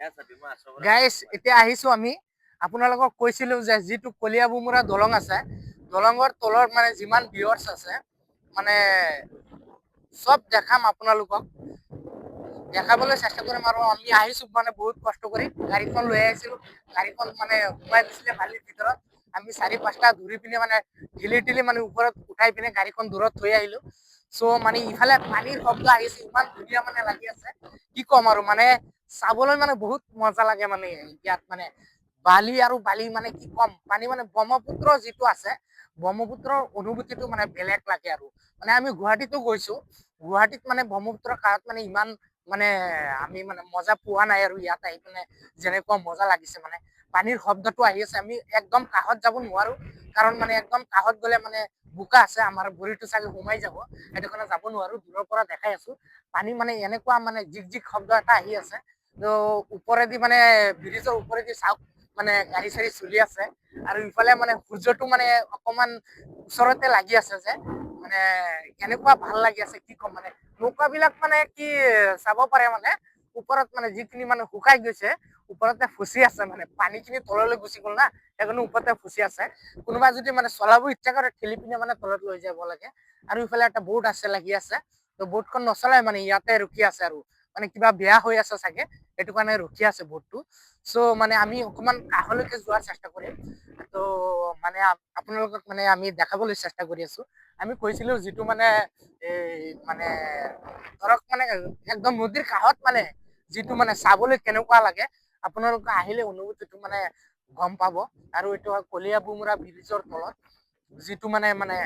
guys এতিয়া আহিছো আমি আপোনালোকক কৈছিলো যে যিটো কলিয়াবুমুৰা দলং আছে দলঙৰ তলৰ মানে যিমান ভিউৱাৰ্স আছে মানে সব দেখাম আপোনালোকক দেখাবলৈ চেষ্টা কৰিম আৰু আমি আহিছো মানে বহুত কষ্ট কৰি গাড়ীখন লৈ আহিছিলো গাড়ীখন মানে সোমাই দিছিলে বালিৰ ভিতৰত আমি 4-5টা ঘূৰি পিনে মানে ঢিলি মানে ওপৰত উঠাই পিনে গাড়ীখন দূৰত থৈ আহিলো সো মানে ইফালে পানীৰ শব্দ আহিছে ইমান ধুনীয়া মানে লাগি আছে কি কম আৰু মানে চাবলৈ মানে বহুত মজা লাগে মানে ইয়াত মানে বালি আৰু বালি মানে কি কম পানী মানে ব্ৰহ্মপুত্ৰ যিটো আছে ব্ৰহ্মপুত্ৰৰ অনুভূতিটো মানে বেলেগ লাগে আৰু মানে আমি গুৱাহাটীতো গৈছো গুৱাহাটীত মানে ব্ৰহ্মপুত্ৰৰ কাষত মানে ইমান মানে আমি মানে মজা পোৱা নাই আৰু ইয়াত আহি পিনে যেনেকুৱা মজা লাগিছে মানে পানীৰ শব্দটো আহি আছে আমি একদম কাষত যাব নোৱাৰো কাৰণ মানে একদম কাষত গলে মানে বোকা আছে আমাৰ ভৰিটো চাগে সোমাই যাব সেইটো কাৰণে যাব নোৱাৰো দূৰৰ পৰা দেখাই আছো পানী মানে এনেকুৱা মানে জিক শব্দ এটা আহি আছে তো ওপৰেদি মানে ব্ৰিজৰ ওপৰেদি চাওক মানে গাড়ী চাড়ী চলি আছে আৰু ইফালে মানে সূৰ্যটো মানে অকমান ওচৰতে লাগি আছে যে মানে কেনেকুৱা ভাল লাগি আছে কি কম মানে নৌকাবিলাক মানে কি চাব পাৰে মানে ওপৰত মানে যিখিনি মানে শুকাই গৈছে ওপৰতে ফুচি আছে মানে পানীখিনি তললৈ গুচি গ'ল না সেইকাৰণে ওপৰতে ফুচি আছে কোনোবা যদি মানে চলাব ইচ্ছা কৰে ঠেলি পিনে মানে তলত লৈ যাব লাগে আৰু ইফালে এটা বোট আছে লাগি আছে তো বোটখন নচলাই মানে ইয়াতে ৰখি আছে আৰু মানে কিবা বেয়া হৈ আছে চাগে সেইটো কাৰণে ৰখি আছে বোটটো সো মানে আমি অকমান কাষলৈকে যোৱাৰ চেষ্টা কৰিম তো মানে আপোনালোকক মানে আমি দেখাবলৈ চেষ্টা কৰি আছো আমি কৈছিলো যিটো মানে এই মানে ধৰক মানে একদম নদীৰ কাষত মানে যিটো মানে চাবলৈ কেনেকুৱা লাগে আপোনালোকে আহিলে অনুভূতিটো মানে গম পাব আৰু এইটো হয় কলিয়াবুমুৰা ব্ৰিজৰ তলত যিটো মানে মানে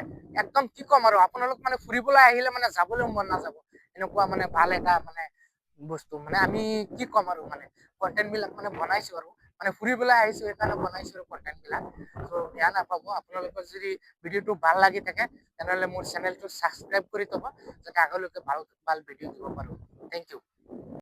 একদম কি কম আৰু আপোনালোক মানে ফুৰিবলৈ আহিলে মানে যাবলৈ মন নাযাব এনেকুৱা মানে ভাল এটা মানে বস্তু মানে আমি কি কম আৰু মানে কন্টেন্ট বিলাক মানে বনাইছো আৰু মানে ফুৰিবলৈ আহিছো সেইকাৰণে বনাইছো কন্টেন্ট বিলাক তো বেয়া নাপাব আপোনালোকৰ যদি ভিডিঅ'টো ভাল লাগি থাকে তেনেহ'লে মোৰ চেনেলটো ছাবস্ক্ৰাইব কৰি থব যাতে আগলৈকে ভাল ভাল ভিডিঅ' দিব পাৰো থেংক ইউ